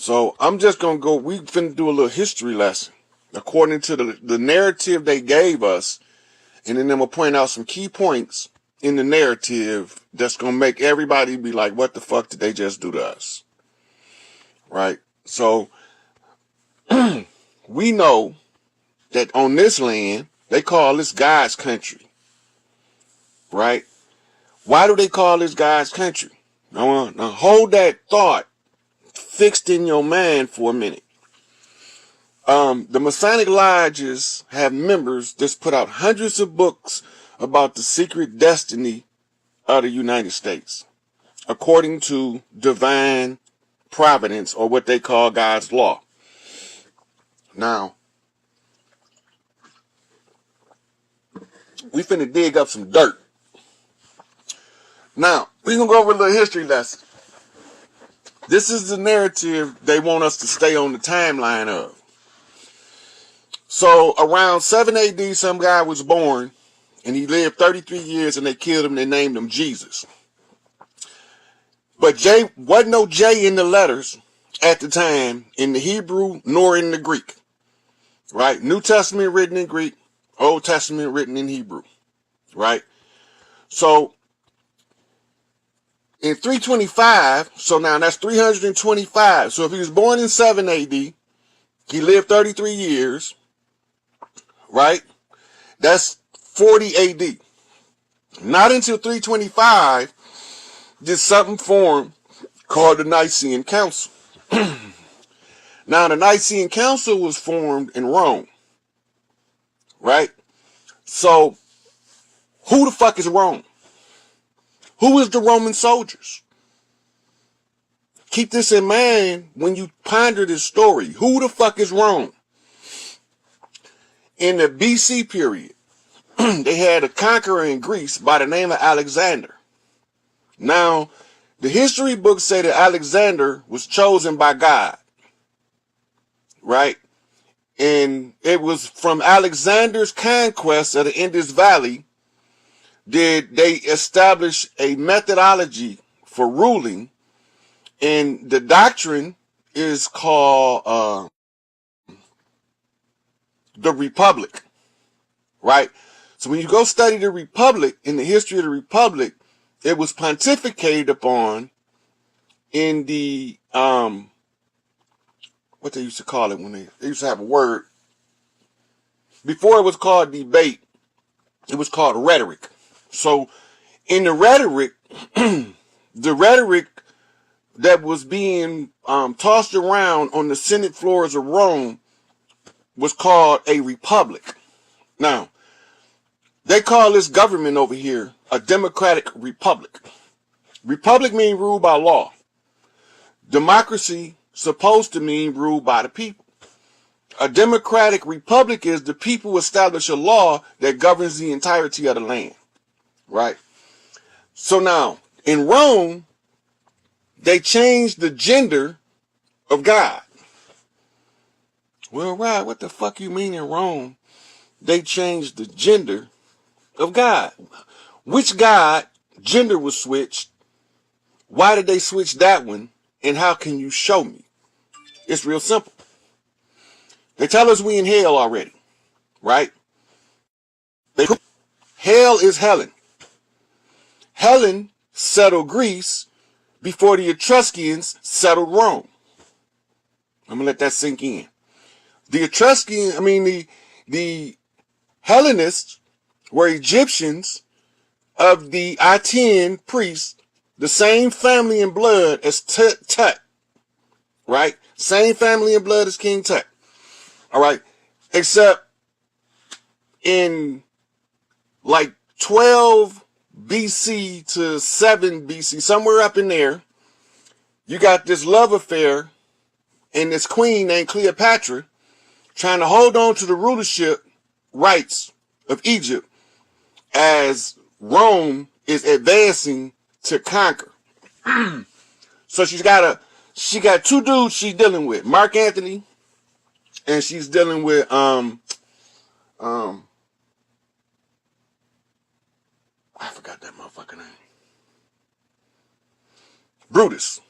So I'm just going to go, we finna do a little history lesson according to the narrative they gave us. And then I'm going to point out some key points in the narrative that's going to make everybody be like, what the fuck did they just do to us? Right? So we know that on this land, they call this God's country. Right? Why do they call this God's country? Now hold that thought fixed in your mind for a minute. The Masonic lodges have members that's put out hundreds of books about the secret destiny of the United States, according to divine providence, or what they call God's law. Now, we finna dig up some dirt. Now, we're gonna go over a little history lesson. This is the narrative they want us to stay on the timeline of. So around 7 AD, some guy was born, and he lived 33 years, and they killed him, and they named him Jesus. But J wasn't no J in the letters at the time, in the Hebrew nor in the Greek. Right? New Testament written in Greek, Old Testament written in Hebrew. Right? So in 325, so now that's 325. So if he was born in 7 AD, he lived 33 years, right? That's 40 AD. Not until 325 did something form called the Nicene Council. Now, the Nicene Council was formed in Rome, right? So, who the fuck is Rome? Who is the Roman soldiers? Keep this in mind when you ponder this story. Who the fuck is Rome? In the BC period, they had a conqueror in Greece by the name of Alexander. Now, the history books say that Alexander was chosen by God, right? And it was from Alexander's conquest of the Indus Valley did they establish a methodology for ruling, and the doctrine is called the Republic, right? So when you go study the Republic, in the history of the Republic, it was pontificated upon in the what they used to call it when they used to have a word. Before it was called debate, it was called rhetoric. So in the rhetoric, the rhetoric that was being tossed around on the Senate floors of Rome was called a republic. Now, they call this government over here a democratic republic. Republic means ruled by law. Democracy supposed to mean ruled by the people. A democratic republic is the people establish a law that governs the entirety of the land. Right? So now, in Rome, they changed the gender of God. Well, right, what the fuck you mean in Rome? They changed the gender of God. Which God gender was switched? Why did they switch that one? And how can you show me? It's real simple. They tell us we in hell already, right? Hell is Helen. Helen settled Greece before the Etruscans settled Rome. I'm going to let that sink in. The Etruscan, the Hellenists were Egyptians of the I-10 priests, the same family and blood as Tut, right? Same family and blood as King Tut, all right? Except in like 12 BC to 7 BC, somewhere up in there, you got this love affair and this queen named Cleopatra trying to hold on to the rulership rights of Egypt as Rome is advancing to conquer. So she got two dudes she's dealing with, Mark Antony, and she's dealing with I forgot that motherfucker name. Brutus.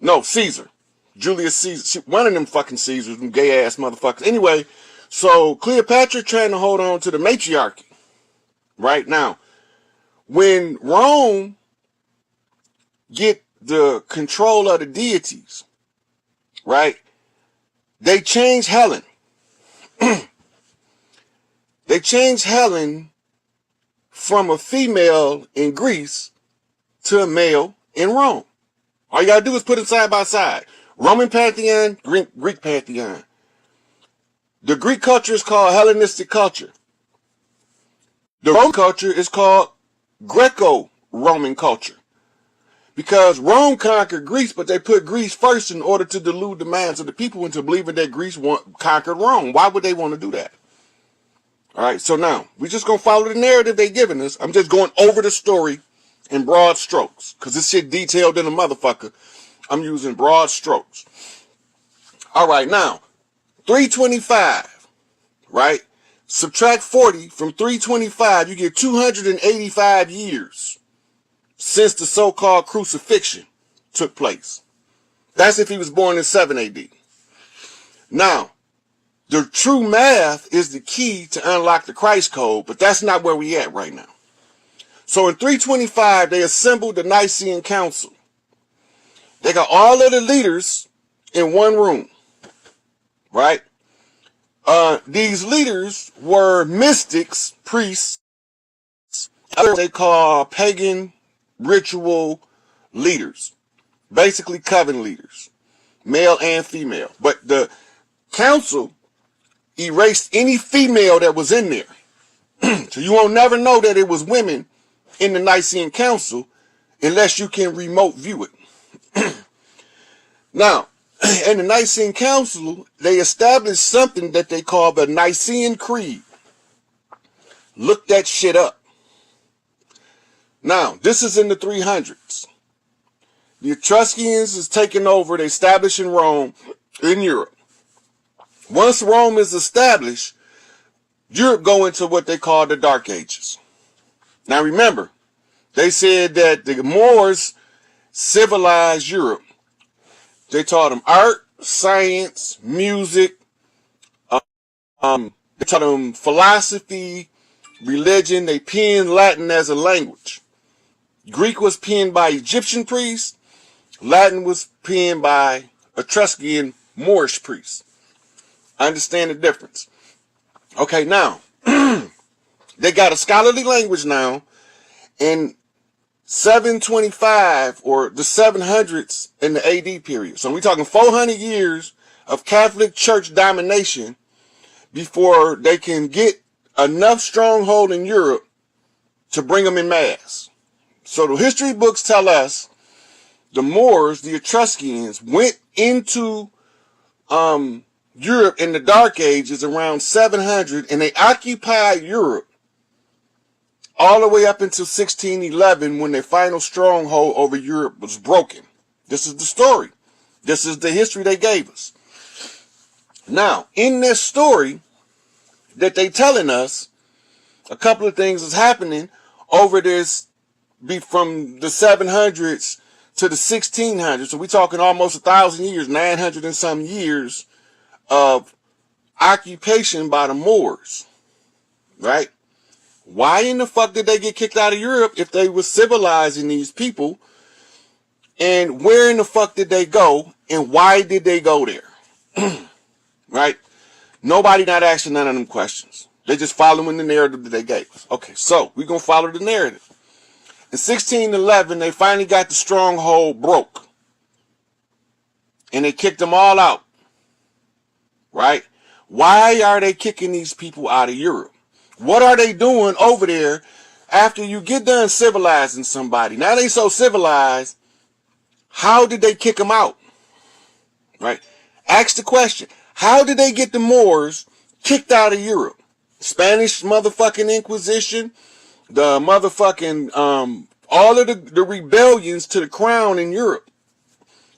No, Caesar. Julius Caesar. One of them fucking Caesars, them gay ass motherfuckers. Anyway, so Cleopatra trying to hold on to the matriarchy. Right now, when Rome get the control of the deities, right? They change Helen. They changed Helen from a female in Greece to a male in Rome. All you gotta do is put them side by side. Roman pantheon, Greek pantheon. The Greek culture is called Hellenistic culture. The Roman culture is called Greco-Roman culture. Because Rome conquered Greece, but they put Greece first in order to delude the minds of the people into believing that Greece conquered Rome. Why would they want to do that? All right, so now, we're just going to follow the narrative they're giving us. I'm just going over the story in broad strokes, because this shit detailed in a motherfucker. I'm using broad strokes. All right, now, 325, right? Subtract 40 from 325, you get 285 years since the so-called crucifixion took place. That's if he was born in 7 AD. Now, the true math is the key to unlock the Christ code, but that's not where we at right now. So in 325, they assembled the Nicene Council. They got all of the leaders in one room, right? These leaders were mystics, priests, others they call pagan ritual leaders, basically coven leaders, male and female. But the council erased any female that was in there. So you won't never know that it was women in the Nicene Council unless you can remote view it. Now, in the Nicene Council, they established something that they call the Nicene Creed. Look that shit up. Now, this is in the 300s. The Etruscans is taking over, they establish in Rome, in Europe. Once Rome is established, Europe go into what they call the Dark Ages. Now remember, they said that the Moors civilized Europe. They taught them art, science, music. They taught them philosophy, religion. They penned Latin as a language. Greek was penned by Egyptian priests. Latin was penned by Etruscan Moorish priests. I understand the difference. Okay, now, they got a scholarly language now in 725 or the 700s in the AD period. So we're talking 400 years of Catholic Church domination before they can get enough stronghold in Europe to bring them in mass. So the history books tell us the Moors, the Etruscans, went into Europe in the Dark Ages around 700, and they occupied Europe all the way up until 1611 when their final stronghold over Europe was broken. This is the story. This is the history they gave us. Now, in this story that they telling us, a couple of things is happening over this, from the 700s to the 1600s. So we're talking almost 1,000 years, 900 and some years of occupation by the Moors, right? Why in the fuck did they get kicked out of Europe if they were civilizing these people? And where in the fuck did they go? And why did they go there? Right? Nobody not asking none of them questions. They just following the narrative that they gave us. Okay, so we're going to follow the narrative. In 1611, they finally got the stronghold broke. And they kicked them all out. Right? Why are they kicking these people out of Europe? What are they doing over there after you get done civilizing somebody? Now they so civilized, how did they kick them out? Right? Ask the question. How did they get the Moors kicked out of Europe? Spanish motherfucking Inquisition, the motherfucking, all of the rebellions to the crown in Europe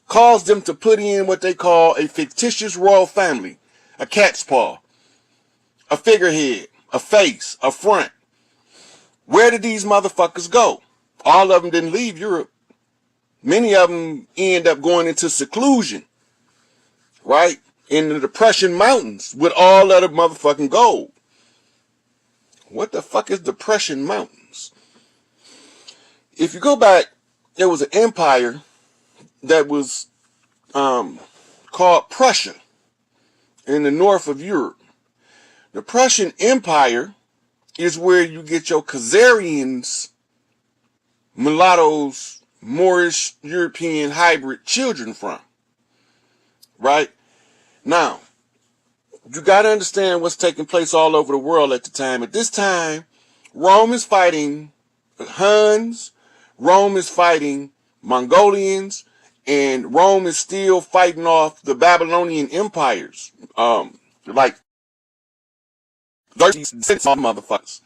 caused them to put in what they call a fictitious royal family, a cat's paw, a figurehead, a face, a front. Where did these motherfuckers go? All of them didn't leave Europe. Many of them end up going into seclusion, right? In the Depression Mountains with all of the motherfucking gold. What the fuck is Depression Mountains? If you go back, there was an empire that was called Prussia in the north of Europe. The Prussian Empire is where you get your Khazarians, mulattoes, Moorish, European hybrid children from. Right? Now, you got to understand what's taking place all over the world at the time. At this time, Rome is fighting Huns, Rome is fighting Mongolians, and Rome is still fighting off the Babylonian empires. Like 30 motherfuckers.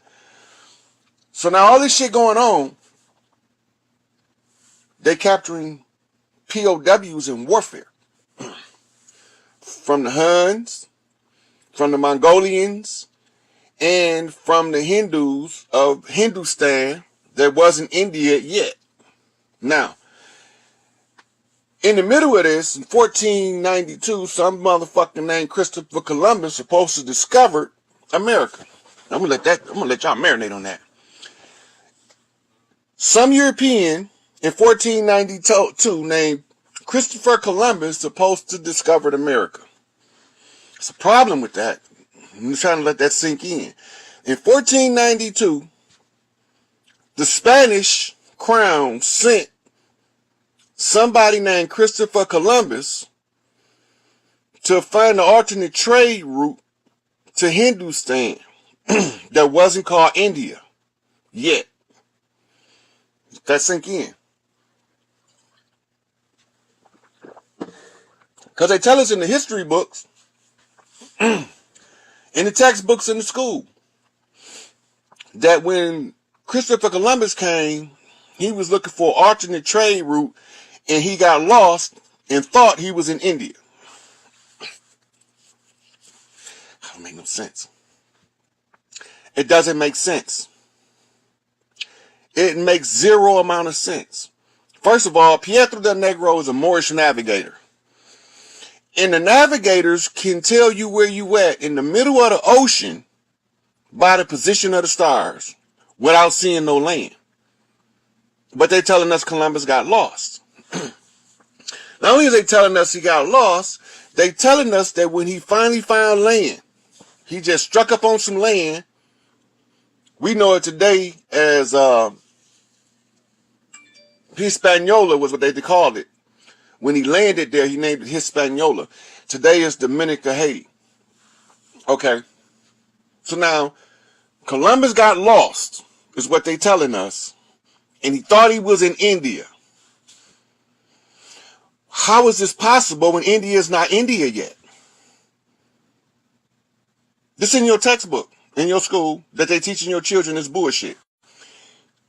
So now all this shit going on, they capturing POWs in warfare. From the Huns, from the Mongolians, and from the Hindus of Hindustan that wasn't India yet. Now, in the middle of this, in 1492, some motherfucker named Christopher Columbus supposed to discover America. I'm gonna let y'all marinate on that. Some European in 1492 named Christopher Columbus supposed to discover America. It's a problem with that. I'm just trying to let that sink in. In 1492, the Spanish crown sent somebody named Christopher Columbus to find an alternate trade route to Hindustan that wasn't called India yet. That sink in. Because they tell us in the history books, in the textbooks in the school, that when Christopher Columbus came, he was looking for an alternate trade route, and he got lost and thought he was in India. That don't make no sense. It doesn't make sense. It makes zero amount of sense. First of all, Pietro del Negro is a Moorish navigator. And the navigators can tell you where you at in the middle of the ocean by the position of the stars without seeing no land. But they're telling us Columbus got lost. Not only are they telling us he got lost, they telling us that when he finally found land, he just struck up on some land. We know it today as Hispaniola was what they called it. When he landed there, he named it Hispaniola. Today is Dominica, Haiti. Okay. So now, Columbus got lost, is what they telling us. And he thought he was in India. How is this possible when India is not India yet? This in your textbook, in your school, that they teaching your children is bullshit.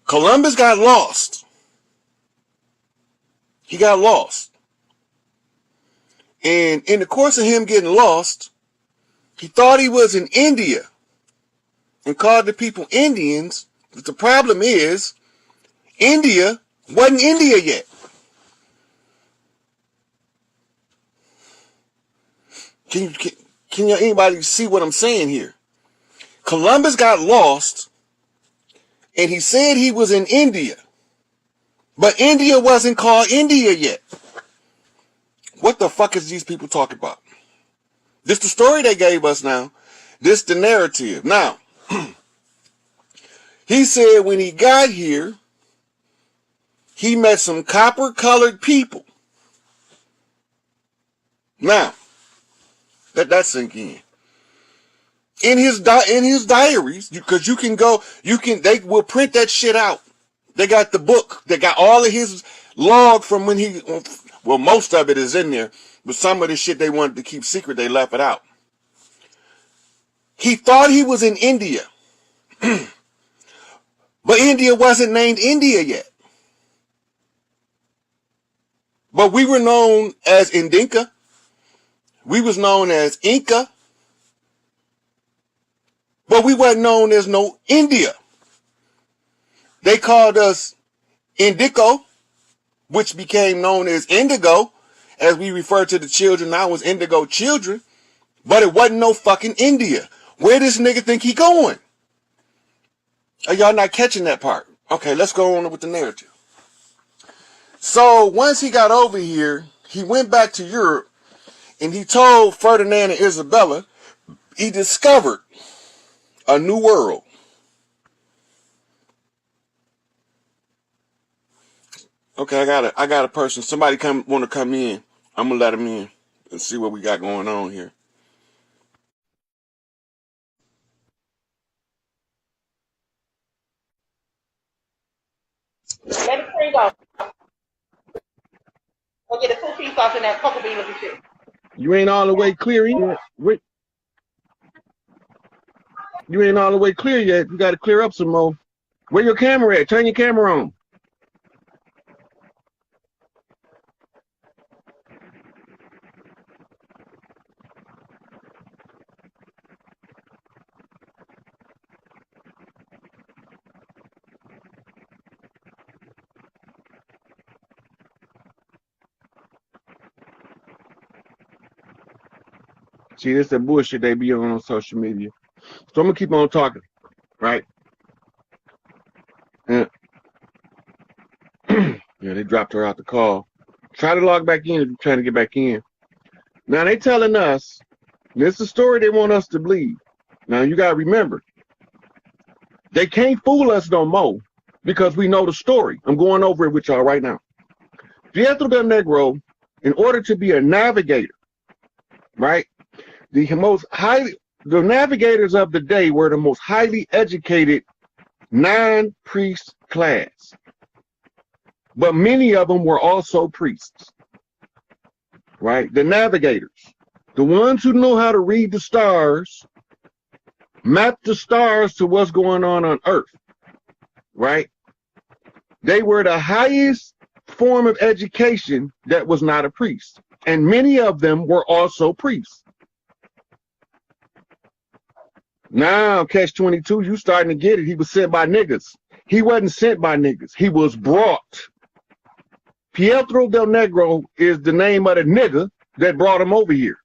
Columbus got lost. He got lost. And in the course of him getting lost, he thought he was in India and called the people Indians. But the problem is, India wasn't India yet. Can anybody see what I'm saying here? Columbus got lost and he said he was in India, but India wasn't called India yet. What the fuck is these people talking about? This the story they gave us now. This the narrative. Now, he said when he got here, he met some copper-colored people. Now, that sink in. In his diaries, because they will print that shit out. They got the book. They got all of his log from when he, well, most of it is in there, but some of the shit they wanted to keep secret, they left it out. He thought he was in India. But India wasn't named India yet. But we were known as Indinka. We was known as Inca. But we weren't known as no India. They called us Indico. which became known as indigo, as we refer to the children now as indigo children, but it wasn't no fucking India. Where this nigga think he going? Are y'all not catching that part? Okay, let's go on with the narrative. So once he got over here, he went back to Europe and he told Ferdinand and Isabella he discovered a new world. Okay, I got a person. Somebody want to come in. I'm gonna let him in and see what we got going on here. Let it spring off. Go get a 2-piece off in that cocoa bean looking shit. You ain't all the way clear yet. Wait. You ain't all the way clear yet. You got to clear up some more. Where your camera at? Turn your camera on. See, this is the bullshit they be on social media. So I'm gonna keep on talking, right? Yeah, yeah, they dropped her out the call. Try to log back in if you're trying to get back in. Now they telling us this is a story they want us to believe. Now you gotta remember, they can't fool us no more because we know the story. I'm going over it with y'all right now. Pietro del Negro, in order to be a navigator, right? The navigators of the day were the most highly educated non-priest class, but many of them were also priests, right? The navigators, the ones who know how to read the stars, map the stars to what's going on Earth, right? They were the highest form of education that was not a priest, and many of them were also priests. Now, catch-22, you starting to get it. He was sent by niggas. He wasn't sent by niggas. He was brought. Pietro del Negro is the name of the nigga that brought him over here.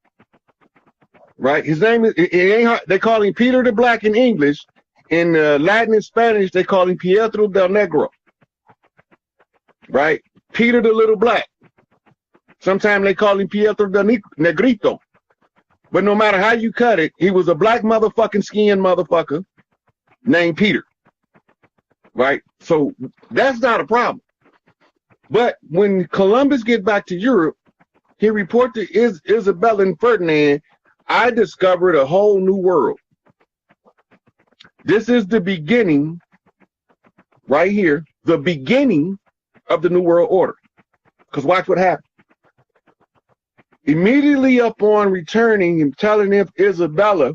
Right? His name is, it ain't hard. They call him Peter the Black in English. In Latin and Spanish, they call him Pietro del Negro. Right? Peter the Little Black. Sometimes they call him Pietro del Negrito. But no matter how you cut it, he was a black motherfucking skinned motherfucker named Peter. Right? So that's not a problem. But when Columbus get back to Europe, he reported to Isabella and Ferdinand, I discovered a whole new world. This is the beginning, right here, the beginning of the New World Order. Because watch what happened. Immediately upon returning and telling Isabella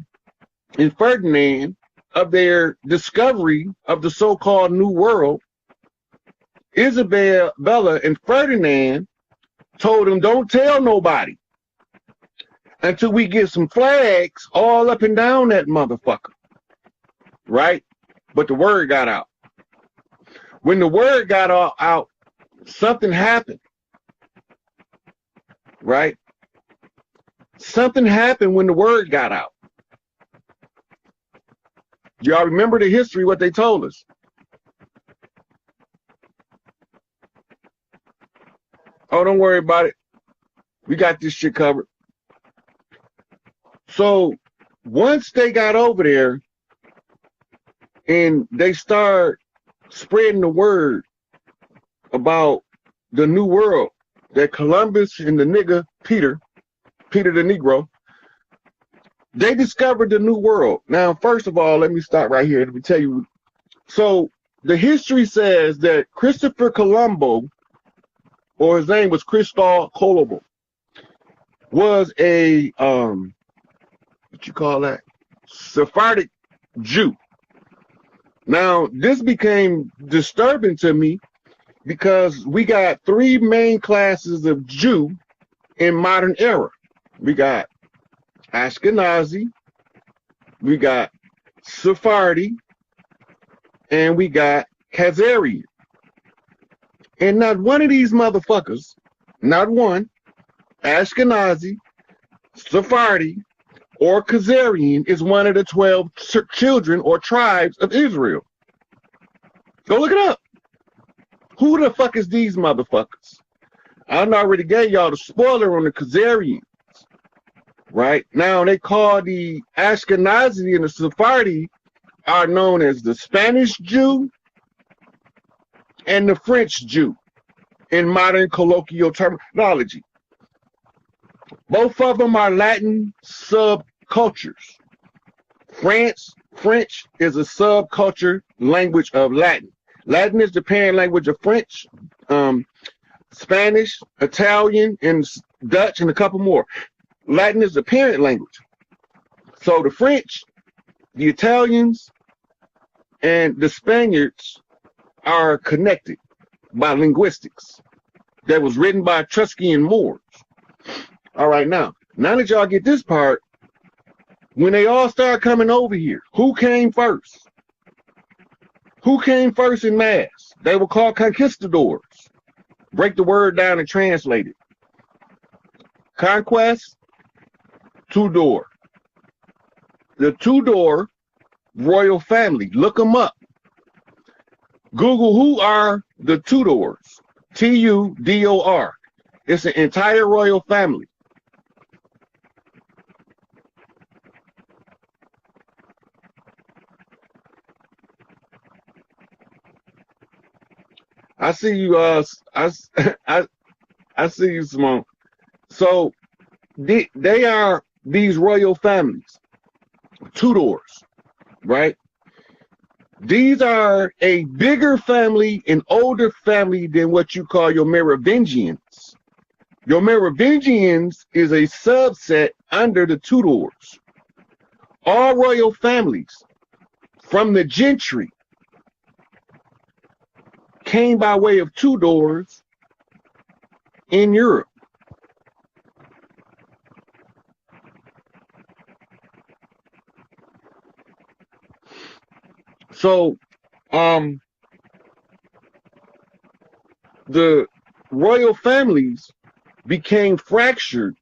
and Ferdinand of their discovery of the so-called New World, Isabella and Ferdinand told them, don't tell nobody until we get some flags all up and down that motherfucker. Right? But the word got out. When the word got out, something happened. Right? Something happened when the word got out. Y'all remember the history, what they told us? Oh, don't worry about it. We got this shit covered. So once they got over there and they start spreading the word about the new world that Columbus and the nigga Peter the Negro, they discovered the new world. Now, first of all, let me stop right here. Let me tell you. So the history says that Christopher Colombo, or his name was Cristobal Colombo, was a, what you call that? Sephardic Jew. Now, this became disturbing to me because we got three main classes of Jew in modern era. We got Ashkenazi, we got Sephardi, and we got Khazarian. And not one of these motherfuckers, not one, Ashkenazi, Sephardi, or Khazarian is one of the 12 children or tribes of Israel. Go look it up. Who the fuck is these motherfuckers? I already gave y'all the spoiler on the Khazarians. Right? Now they call the Ashkenazi and the Sephardi are known as the Spanish Jew and the French Jew in modern colloquial terminology. Both of them are Latin subcultures. French is a subculture language of Latin. Latin is the parent language of French, Spanish, Italian, and Dutch, and a couple more. Latin is the parent language. So the French, the Italians, and the Spaniards are connected by linguistics that was written by Etruscan Moors. All right, now that y'all get this part, when they all start coming over here, who came first? Who came first in mass? They were called Conquistadors. Break the word down and translate it. Conquest, Tudor. The Tudor royal family. Look them up. Google who are the Tudors. Tudor. It's an entire royal family. I see you. I see you, Simone. So they are these royal families, Tudors, right? These are a bigger family, an older family than what you call your Merovingians. Your Merovingians is a subset under the Tudors. All royal families from the gentry came by way of Tudors in Europe. So, the royal families became fractured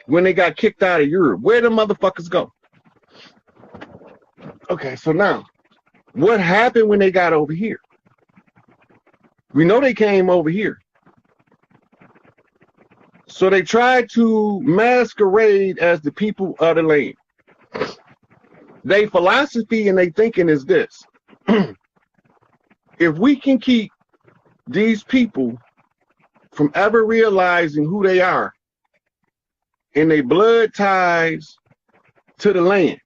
when they got kicked out of Europe. Where the motherfuckers go? Okay, so now, what happened when they got over here? We know they came over here. So they tried to masquerade as the people of the land. Their philosophy and their thinking is this. If we can keep these people from ever realizing who they are and their blood ties to the land,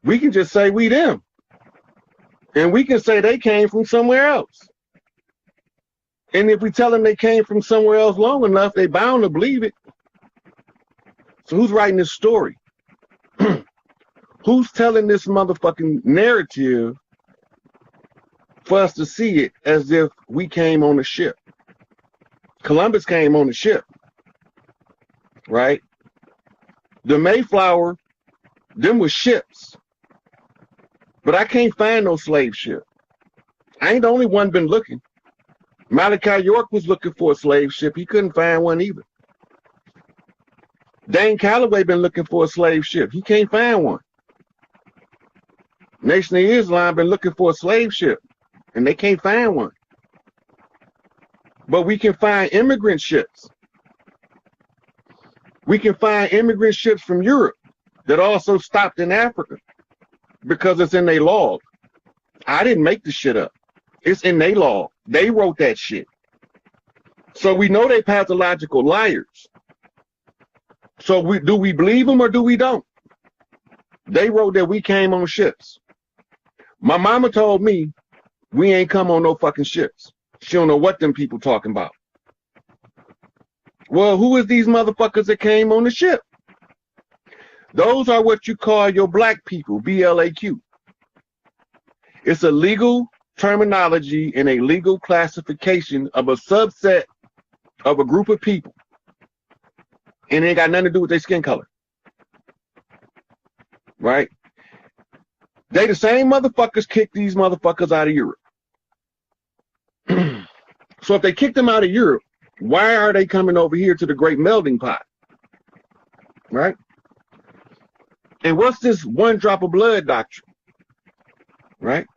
we can just say we them. And we can say they came from somewhere else. And if we tell them they came from somewhere else long enough, they bound to believe it. So who's writing this story? Who's telling this motherfucking narrative for us to see it as if we came on a ship? Columbus came on a ship, right? The Mayflower, them was ships. But I can't find no slave ship. I ain't the only one been looking. Malachi York was looking for a slave ship. He couldn't find one either. Dane Calloway been looking for a slave ship. He can't find one. Nation of Islam been looking for a slave ship, and they can't find one. But we can find immigrant ships. We can find immigrant ships from Europe that also stopped in Africa because it's in their log. I didn't make the shit up. It's in their log. They wrote that shit. So we know they pathological liars. So do we believe them or do we don't? They wrote that we came on ships. My mama told me we ain't come on no fucking ships. She don't know what them people talking about. Well, who is these motherfuckers that came on the ship? Those are what you call your black people, BLAQ. It's a legal terminology and a legal classification of a subset of a group of people. And it ain't got nothing to do with their skin color. Right? They the same motherfuckers kicked these motherfuckers out of Europe. So if they kicked them out of Europe, why are they coming over here to the great melting pot? Right? And what's this one drop of blood doctrine? Right?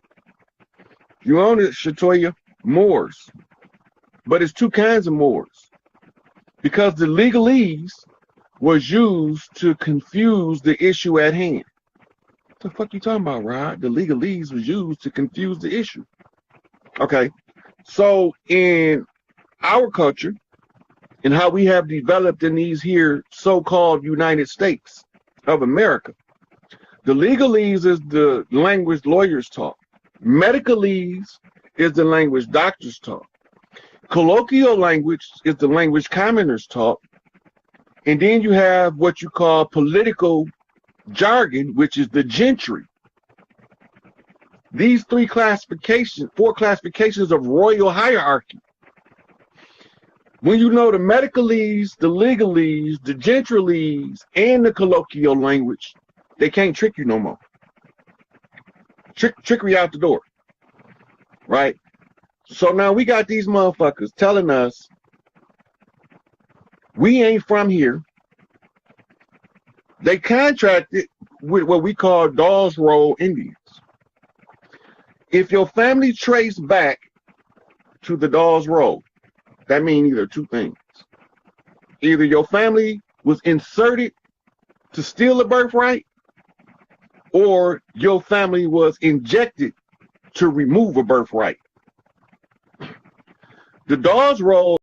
You own it, Shatoya, Moors. But it's two kinds of Moors. Because the legalese was used to confuse the issue at hand. What the fuck you talking about, Rod? The legalese was used to confuse the issue. Okay. So in our culture and how we have developed in these here so-called United States of America, the legalese is the language lawyers talk. Medicalese is the language doctors talk. Colloquial language is the language commoners talk. And then you have what you call political jargon, which is the gentry. These four classifications of royal hierarchy. When you know the medicalese, the legalese, the gentralese, and the colloquial language, they can't trick you no more. Trickery out the door. Right? So now we got these motherfuckers telling us we ain't from here. They contracted with what we call Dawes Rolls Indians. If your family traced back to the Dawes Rolls, that means either two things. Either your family was inserted to steal a birthright, or your family was injected to remove a birthright. The Dawes Rolls